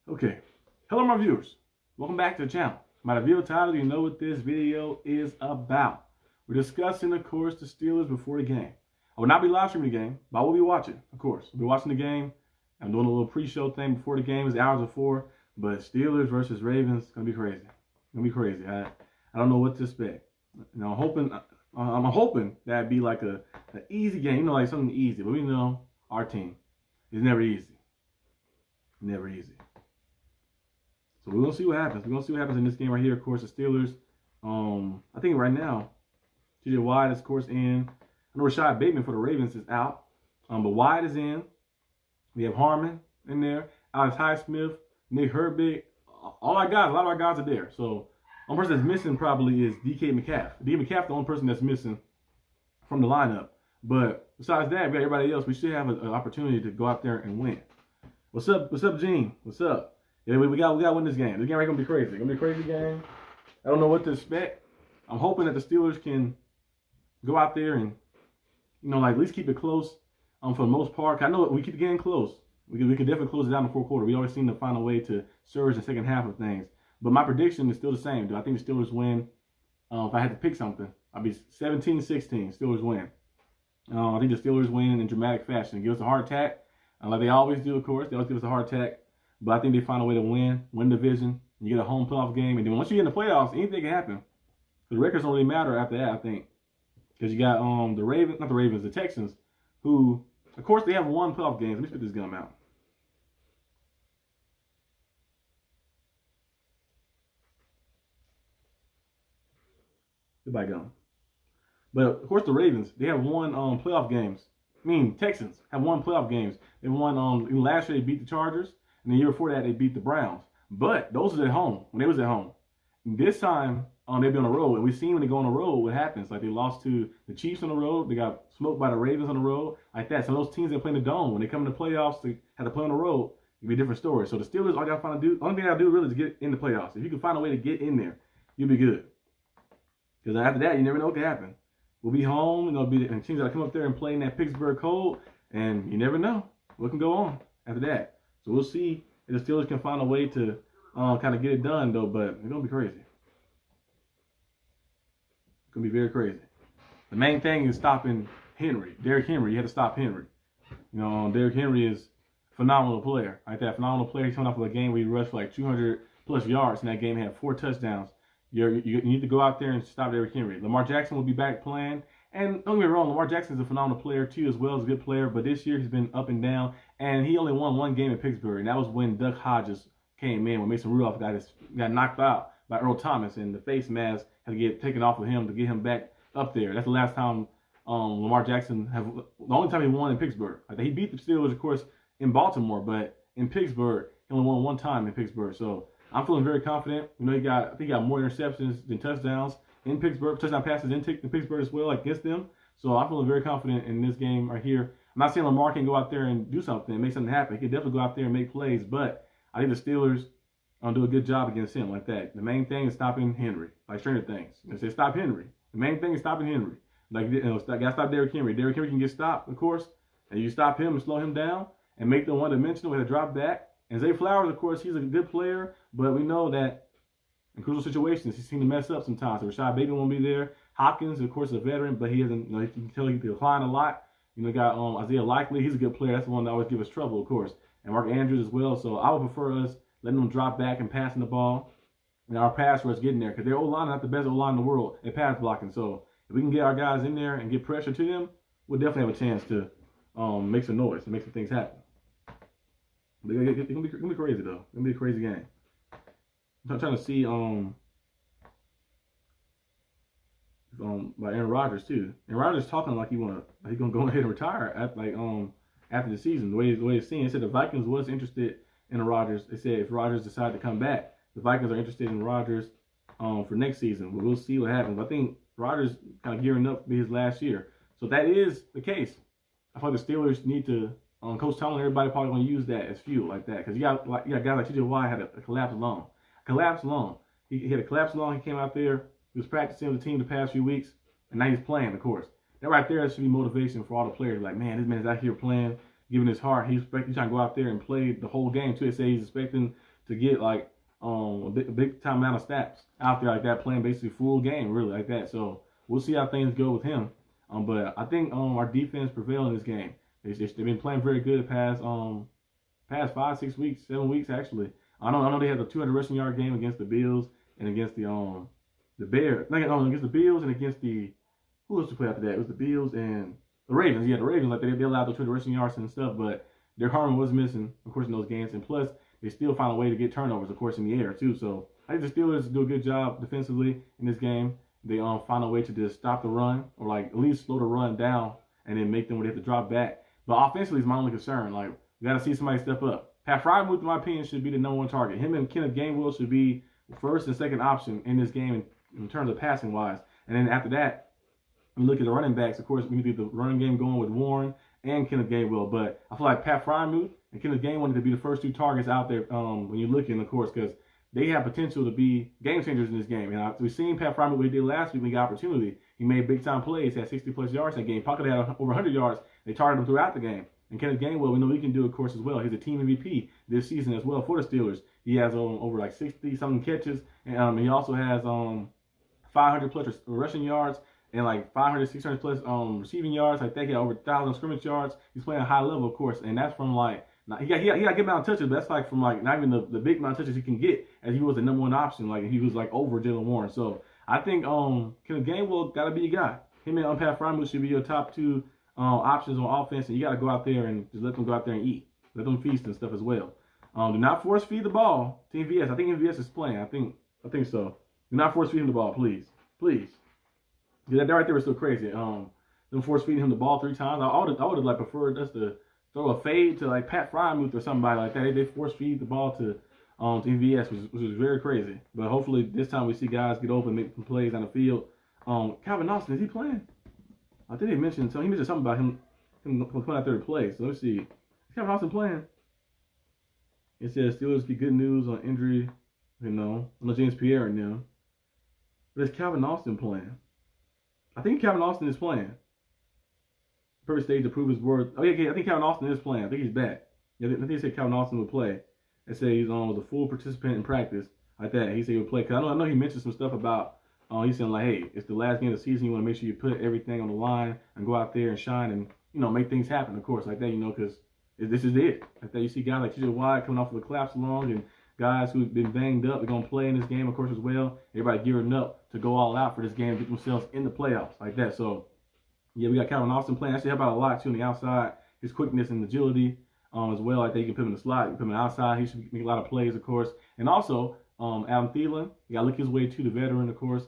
Okay, hello my viewers. Welcome back to the channel. By the video title, you know what this video is about. We're discussing, of course, the Steelers before the game. I will not be live streaming the game, but I will be watching, of course. We'll be watching the game. I'm doing a little pre-show thing before the game. It's hours before, but Steelers versus Ravens, gonna be crazy. Gonna be crazy. I don't know what to expect. You know, I'm hoping that'd be like an easy game. You know, like something easy. But we know our team is never easy. Never easy. So we're going to see what happens. We're going to see what happens in this game right here. Of course, the Steelers, I think right now, TJ Watt is, of course, in. I know Rashad Bateman for the Ravens is out. But Watt is in. We have Harmon in there. Alex Highsmith, Nick Herbig. All our guys, a lot of our guys are there. So one person that's missing probably is DK Metcalf. DK Metcalf, the only person that's missing from the lineup. But besides that, we got everybody else. We should have an opportunity to go out there and win. What's up, Gene? What's up? Yeah, we got to win this game. This game ain't going to be crazy. It's going to be a crazy game. I don't know what to expect. I'm hoping that the Steelers can go out there and, you know, like at least keep it close for the most part. I know we keep getting close. We could definitely close it down in the fourth quarter. We always seem to find a way to surge the second half of things. But my prediction is still the same. Do I think the Steelers win? If I had to pick something, I'd be 17-16. Steelers win. I think the Steelers win in dramatic fashion. Give us a heart attack. Like they always do, of course. They always give us a heart attack. But I think they find a way to win division. You get a home playoff game. And then once you get in the playoffs, anything can happen. The records don't really matter after that, I think. Because you got the Texans, who, of course, they have won playoff games. Let me spit this gum out. Goodbye, gum. But, of course, the Ravens, they have won playoff games. Texans have won playoff games. They won, last year they beat the Chargers. And the year before that, they beat the Browns. But those was at home, when they was at home. And this time, they've been on the road. And we've seen when they go on the road what happens. Like they lost to the Chiefs on the road. They got smoked by the Ravens on the road. Like that. So those teams that play in the dome, when they come in the playoffs, they have to play on the road. It'll be a different story. So the Steelers, all you got to find to do, only thing I do really is get in the playoffs. If you can find a way to get in there, you'll be good. Because after that, you never know what can happen. We'll be home, and there'll be and teams that come up there and play in that Pittsburgh cold, and you never know what can go on after that. So we'll see if the Steelers can find a way to kind of get it done, though, but it's going to be crazy. It's going to be very crazy. The main thing is stopping Henry. Derrick Henry, you have to stop Henry. You know, Derrick Henry is a phenomenal player. Like that, phenomenal player. He's coming off of a game where he rushed for like 200-plus yards in that game. He had 4 touchdowns. You need to go out there and stop Derrick Henry. Lamar Jackson will be back playing. And don't get me wrong, Lamar Jackson is a phenomenal player too, as well as a good player. But this year he's been up and down, and he only won 1 game in Pittsburgh, and that was when Duck Hodges came in, when Mason Rudolph got knocked out by Earl Thomas, and the face mask had to get taken off of him to get him back up there. That's the last time Lamar Jackson the only time he won in Pittsburgh. Like he beat the Steelers, of course, in Baltimore, but in Pittsburgh he only won 1 time in Pittsburgh. So I'm feeling very confident. You know, I think he got more interceptions than touchdowns in Pittsburgh, touchdown passes in Pittsburgh as well, like against them. So I'm feeling very confident in this game right here. I'm not saying Lamar can go out there and do something, make something happen. He can definitely go out there and make plays, but I think the Steelers do a good job against him like that. The main thing is stopping Henry, like Stranger Things. They say stop Henry. The main thing is stopping Henry. Like, you know, got to stop Derrick Henry. Derrick Henry can get stopped, of course, and you stop him and slow him down and make them one-dimensional with a drop back. And Zay Flowers, of course, he's a good player, but we know that in crucial situations, he seems to mess up sometimes. So Rashad Bateman won't be there. Hopkins, of course, is a veteran, but he hasn't. You know, you can tell he declined a lot. You know, got Isaiah Likely. He's a good player. That's the one that always gives us trouble, of course. And Mark Andrews as well. So I would prefer us letting them drop back and passing the ball, and our pass rush getting there, because their O-line is not the best O-line in the world at pass blocking. So if we can get our guys in there and get pressure to them, we'll definitely have a chance to make some noise and make some things happen. But it's gonna be crazy though. It's gonna be a crazy game. I'm trying to see by Aaron Rodgers too. And Rodgers talking like he's gonna go ahead and retire after the season. The way it's seen, it said the Vikings was interested in Rodgers. They said if Rodgers decided to come back, the Vikings are interested in Rodgers for next season. But we'll see what happens. But I think Rodgers kind of gearing up to be his last year. So if that is the case, I thought the Steelers need to. Coach Tomlin, everybody probably gonna use that as fuel like that, because you got guys like TJ Watt had a collapsed lung. He had a collapsed lung. He came out there. He was practicing with the team the past few weeks, and now he's playing, of course. That right there should be motivation for all the players. Like, man, this man is out here playing, giving his heart. He's trying to go out there and play the whole game too. They say he's expecting to get like a big time amount of snaps out there like that, playing basically full game really like that. So we'll see how things go with him. But I think our defense prevailed in this game. They've been playing very good the past 5, 6 weeks, 7 weeks actually. I know they had a 200 rushing yard game against the Bills and against the Bears. No, against the Bills and against the who else to play after that? It was the Bills and the Ravens. Yeah, the Ravens, like they allowed the 200 rushing yards and stuff, but Derek Harmon was missing, of course, in those games. And plus, they still find a way to get turnovers, of course, in the air too. So I think the Steelers do a good job defensively in this game. They find a way to just stop the run or like at least slow the run down and then make them where they have to drop back. But offensively is my only concern. Like we got to see somebody step up. Pat Frymuth, in my opinion, should be the #1 target. Him and Kenneth Gainwell should be first and second option in this game in terms of passing wise. And then after that, you look at the running backs. Of course, we get the running game going with Warren and Kenneth Gainwell. But I feel like Pat Frymuth and Kenneth Gainwell need to be the first 2 targets out there when you're looking, of course, because they have potential to be game changers in this game. And we've seen Pat Frymuth what he did last week when he got opportunity. He made big time plays, had 60+ yards in that game. Pocket had over 100 yards. They targeted him throughout the game. And Kenneth Gainwell, we know he can do, of course, as well. He's a team MVP this season as well for the Steelers. He has over like 60-something catches. And he also has 500+ rushing yards and like 500, 600+ receiving yards. Like that, he got over 1,000 scrimmage yards. He's playing a high level, of course. And that's from like, he got a good amount of touches, but that's like from like not even the big amount of touches he can get as he was the #1 option. Like he was like over Jaylen Warren. So I think Kenneth Gainwell got to be a guy. Him and Pat Frymuth should be your top 2 options on offense, and you got to go out there and just let them go out there and eat. Let them feast and stuff as well. Do not force feed the ball to MVS. I think MVS is playing. I think so. Do not force feed him the ball, please. Please. That right there was so crazy. Them force feeding him the ball 3 times. I would have like preferred us to throw a fade to like Pat Frymuth or somebody like that. They force feed the ball to MVS, which was very crazy. But hopefully this time we see guys get open, make some plays on the field. Calvin Austin, is he playing? I think he mentioned something about him coming out there to play. So let's see. Is Calvin Austin playing? It says Steelers get good news on injury, on James Pierre and them. But is Calvin Austin playing? I think Calvin Austin is playing. Perfect stage to prove his worth. Oh yeah, I think Calvin Austin is playing. I think he's back. Yeah, I think he said Calvin Austin would play. They say he's was a full participant in practice like that. He said he would play. Cause I know he mentioned some stuff about. He's saying like, hey, it's the last game of the season. You want to make sure you put everything on the line and go out there and shine and make things happen. Of course, like that, because this is it. Like that, you see guys like TJ Watt coming off of the collapse along and guys who've been banged up. They're gonna play in this game, of course, as well. Everybody gearing up to go all out for this game and get themselves in the playoffs like that. So. Yeah, we got Calvin Austin playing. Actually help out a lot too on the outside. His quickness and agility as well. I think you can put him in the slot. You can put him outside. He should make a lot of plays, of course. And also, Adam Thielen, you got to look his way to the veteran, of course.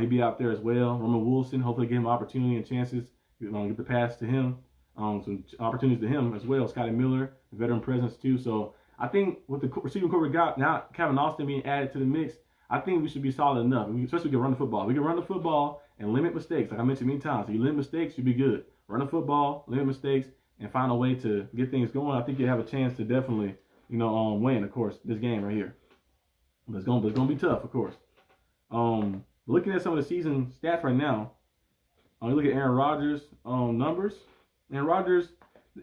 He'd be out there as well. Roman Wilson, hopefully give him opportunity and chances. Get the pass to him. Some opportunities to him as well. Scotty Miller, veteran presence too. So I think with the receiving core we got now, Calvin Austin being added to the mix, I think we should be solid enough. Especially we can run the football. We can run the football and limit mistakes. Like I mentioned many times, if you limit mistakes, you'll be good. Run the football, limit mistakes, and find a way to get things going. I think you have a chance to definitely, win, of course, this game right here. But it's gonna be tough, of course. Looking at some of the season stats right now, you look at Aaron Rodgers' numbers. Aaron Rodgers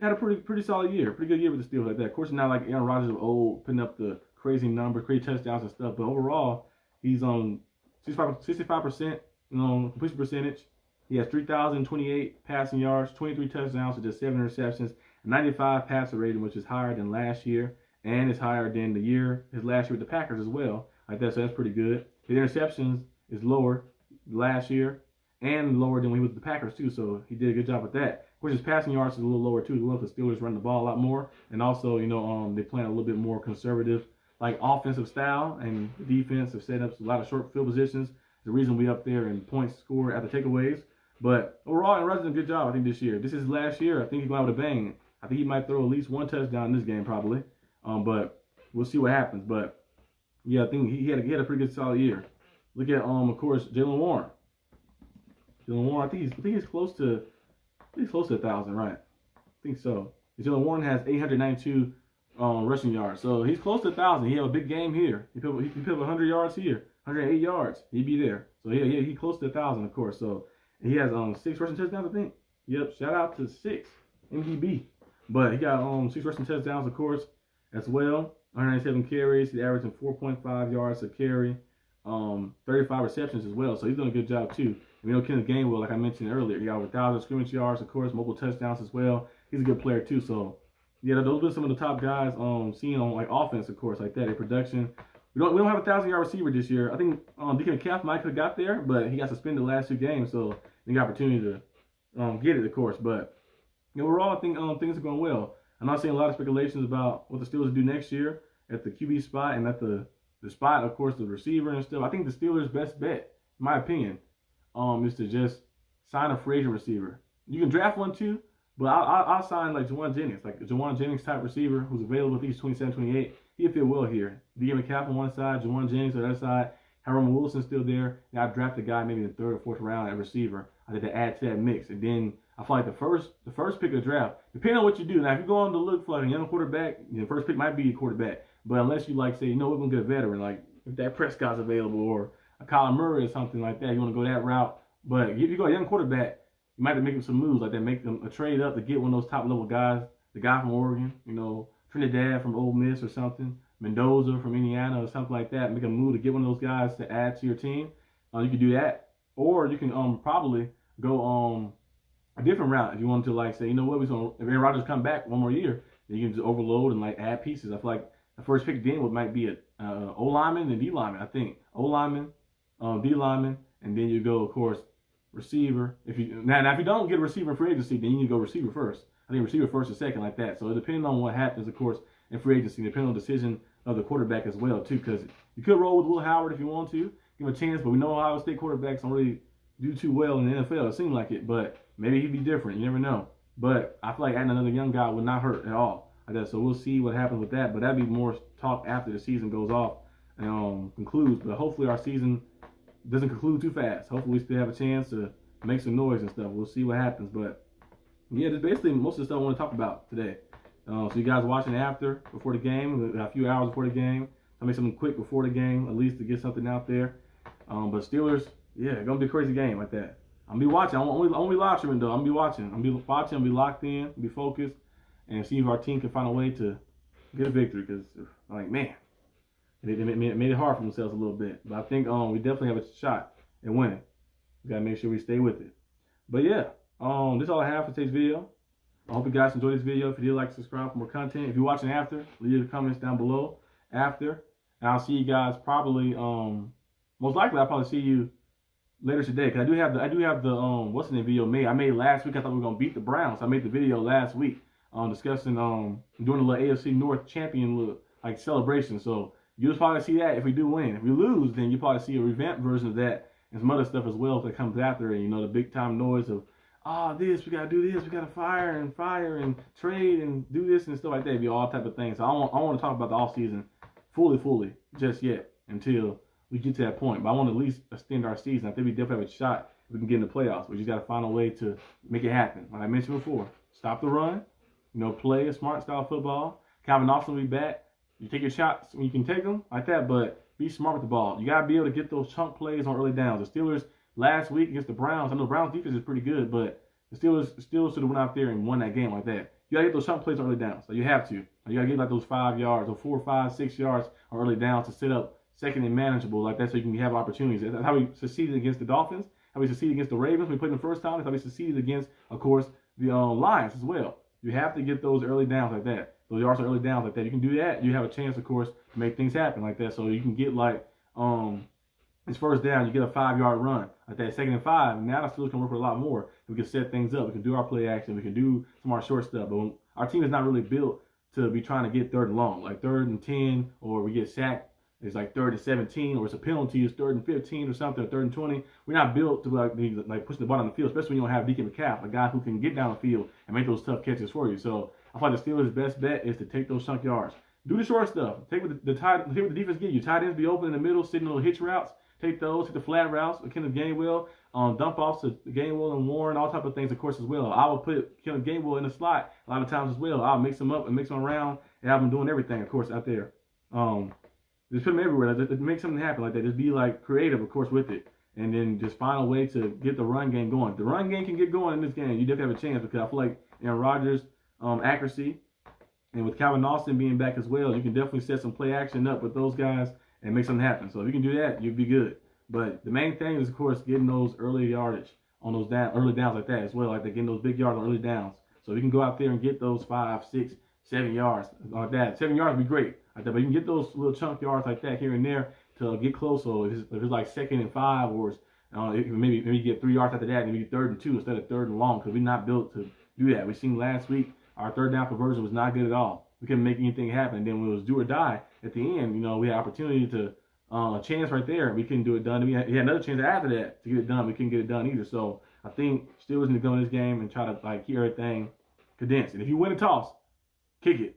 had a pretty solid year, pretty good year with the Steelers like that. Of course, not like Aaron Rodgers of old, putting up the crazy numbers, crazy touchdowns and stuff. But overall, he's on 65%, completion percentage. He has 3,028 passing yards, 23 touchdowns, with just 7 interceptions, 95 passer rating, which is higher than last year, and is higher than his last year with the Packers as well. Like that, so that's pretty good. His interceptions is lower last year and lower than when he was with the Packers too. So he did a good job with that. Of course, his passing yards is a little lower too, as well, because Steelers run the ball a lot more, and also they play a little bit more conservative, like offensive style, and the defense have set up a lot of short field positions. The reason we up there in points scored after takeaways. But overall, Aaron Rodgers did a good job, I think, this year. This is his last year. I think he's going out with a bang. I think he might throw at least 1 touchdown in this game, probably. But we'll see what happens. But yeah, I think he had a pretty good solid year. Look at of course, Jaylen Warren. I think he's close to 1,000, right? I think so. Jaylen Warren has 892 rushing yards, so he's close to 1,000. He had a big game here. He put up 100 yards here, 108 yards. He'd be there. So yeah, he's close to 1,000, of course. So he has 6 rushing touchdowns, I think. Yep, shout out to 6 MDB. But he got 6 rushing touchdowns, of course, as well. 197 carries. He's averaging 4.5 yards a carry, 35 receptions as well. So he's doing a good job too. And we know Kenneth Gainwell, like I mentioned earlier, he got over 1,000 scrimmage yards, of course, multiple touchdowns as well. He's a good player too. So yeah, those are some of the top guys seen on like offense, of course, like that. In production, we don't have a 1,000-yard receiver this year. I think Deacon Calf might have got there, but he got suspended the last 2 games, so he got opportunity to get it, of course. But overall, I think things are going well. I'm not seeing a lot of speculations about what the Steelers do next year at the QB spot and at the spot, of course, the receiver and stuff. I think the Steelers' best bet, in my opinion, is to just sign a free agent receiver. You can draft one too, but I'll sign like Juwan Jennings, like a Juwan Jennings type receiver who's available. I think he's 27, 28. He'll fit well here. D.M. McCaff on one side, Juwan Jennings on the other side. Harold Wilson's still there. And I draft a guy maybe in the 3rd or 4th round at receiver. I did to add to that mix. And then I feel like the first pick of the draft, depending on what you do. Now, if you go on to look for like a young quarterback, the first pick might be a quarterback. But unless you like say, you know, we're going to get a veteran, like if Dak Prescott's available or a Kyler Murray or something like that, you want to go that route. But if you go a young quarterback, you might have to make them some moves like that, make them a trade up to get one of those top level guys, the guy from Oregon, you know, Trinidad from Ole Miss or something, Mendoza from Indiana or something like that. Make a move to get one of those guys to add to your team. You can do that, or you can probably go a different route if you want to, like say, you know what, if Aaron Rodgers come back one more year, then you can just overload and like add pieces. I feel like the first pick then might be a O lineman and D lineman. I think O lineman, D lineman, and then you go, of course, receiver. If you don't get a receiver in free agency, then you need to go receiver first. I think receiver first or second, like that. So it depends on what happens, of course, in free agency. Depending on the decision of the quarterback as well, too. Because you could roll with Will Howard if you want to, give him a chance. But we know Ohio State quarterbacks don't really do too well in the NFL. It seems like it, but maybe he'd be different. You never know. But I feel like adding another young guy would not hurt at all. Like that. So we'll see what happens with that. But that'd be more talk after the season goes off and concludes. But hopefully our season doesn't conclude too fast. Hopefully we still have a chance to make some noise and stuff. We'll see what happens. But yeah, that's basically most of the stuff I want to talk about today. So you guys watching after, before the game, a few hours before the game. I'll make something quick before the game, at least to get something out there. But Steelers, yeah, it's going to be a crazy game like that. I'm going to be watching. I'm only live streaming, though. I'm going to be watching. I'm going to be watching. I'm going to be locked in, be focused, and see if our team can find a way to get a victory. Because, like, man, they made it hard for themselves a little bit. But I think we definitely have a shot at winning. We got to make sure we stay with it. But, yeah, this is all I have for today's video. I hope you guys enjoyed this video. If you did, like, subscribe for more content. If you're watching after, leave your comments down below after. And I'll see you guys probably, most likely I'll probably see you later today. Because I do have the what's the name video made. I made last week. I thought we were going to beat the Browns. I made the video last week discussing, doing a little AFC North champion little, like, celebration. So you'll probably see that if we do win. If we lose, then you'll probably see a revamped version of that and some other stuff as well that comes after it. You know, the big time noise of, this, we gotta do this, we gotta fire and trade and do this and stuff like that. It'd be all type of things. So I want to talk about the off season fully just yet until we get to that point. But I want to at least extend our season. I think we definitely have a shot if we can get in the playoffs. We just gotta find a way to make it happen. Like I mentioned before, stop the run, play a smart style football. Calvin Austin will be back. You take your shots when you can take them like that, but be smart with the ball. You gotta be able to get those chunk plays on early downs. The Steelers last week against the Browns, I know the Browns defense is pretty good, but the Steelers still should have went out there and won that game like that. You gotta get those chunk plays on early downs. So you have to. You gotta get like those 5 yards or 4, 5, 6 yards on early downs to set up second and manageable like that, so you can have opportunities. That's how we succeeded against the Dolphins. How we succeeded against the Ravens. We played them the first time. That's how we succeeded against, of course, the Lions as well. You have to get those early downs like that. Those yards are early downs like that. You can do that. You have a chance, of course, to make things happen like that. So you can get like it's first down, you get a 5-yard run like that, 2nd and 5. Now the Steelers can work with a lot more. We can set things up. We can do our play action. We can do some of our short stuff. But our team is not really built to be trying to get 3rd and long, like 3rd and 10, or we get sacked. It's like 3rd and 17, or it's a penalty. It's 3rd and 15 or something, or 3rd and 20. We're not built to be pushing the ball on the field, especially when you don't have Deacon McCaff, a guy who can get down the field and make those tough catches for you. So I thought the Steelers' best bet is to take those chunk yards. Do the short stuff. Take what the defense gives you. Tight ends be open in the middle, sitting little hitch routes. Take those, take the flat routes with Kenneth Gainwell, dump offs to Gainwell and Warren, all type of things, of course, as well. I will put Kenneth Gainwell in the slot a lot of times as well. I'll mix them up and mix them around and have them doing everything, of course, out there. Just put them everywhere. Just make something happen like that. Just be like creative, of course, with it. And then just find a way to get the run game going. If the run game can get going in this game, you definitely have a chance, because I feel like Aaron Rodgers' accuracy And with Calvin Austin being back as well, you can definitely set some play action up with those guys and make something happen. So if you can do that, you'd be good. But the main thing is, of course, getting those early yardage on those early downs like that as well. Like they're getting those big yards on early downs. So if you can go out there and get those 5, 6, 7 yards like that, 7 yards would be great. Like that, but you can get those little chunk yards like that here and there to get close. So if it's like 2nd and 5, or maybe you get 3 yards after that, and maybe 3rd and 2 instead of 3rd and long, because we're not built to do that. We seen last week our 3rd down conversion was not good at all. We couldn't make anything happen. And then when it was do or die at the end, we had opportunity to a chance right there. We couldn't do it done. We had another chance after that to get it done. We couldn't get it done either. So I think Steelers need to go in this game and try to keep everything condensed. And if you win a toss, kick it.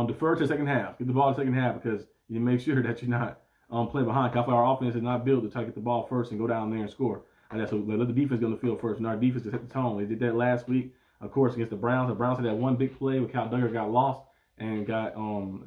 Defer to the second half. Get the ball in the second half, because you make sure that you're not playing behind. Because our offense is not built to try to get the ball first and go down there and score. And that's what let the defense get on the field first. And our defense just set the tone. They did that last week, of course, against the Browns. The Browns had that one big play where Cal Duggar got lost and got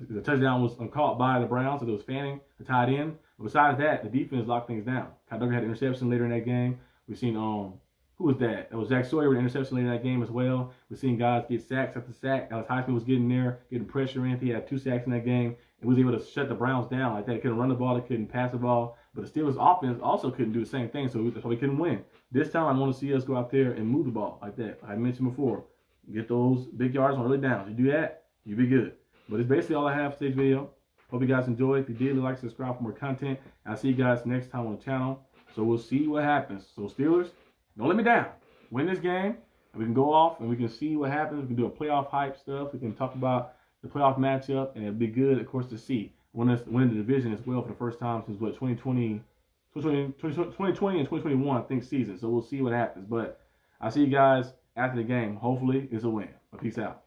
the touchdown was caught by the Browns, so it was Fanning, the tight end. But besides that, the defense locked things down. Cal Duggar had an interception later in that game. We've seen who was that? It was Zach Sawyer with an interception later in that game as well. We've seen guys get sacks after sack. Alex Highsmith was getting there, getting pressure in. He had 2 sacks in that game and was able to shut the Browns down like that. They couldn't run the ball, they couldn't pass the ball. But the Steelers offense also couldn't do the same thing, so we couldn't win. This time I want to see us go out there and move the ball like that. I mentioned before. Get those big yards on early downs. You do that, you'll be good. But it's basically all I have for today's video. Hope you guys enjoyed. If you did, like, subscribe for more content. I'll see you guys next time on the channel. So we'll see what happens. So Steelers, don't let me down. Win this game, and we can go off and we can see what happens. We can do a playoff hype stuff. We can talk about the playoff matchup, and it'll be good, of course, to see winning the division as well for the first time since 2020 and 2021, I think, season. So we'll see what happens. But I'll see you guys after the game. Hopefully, it's a win. But peace out.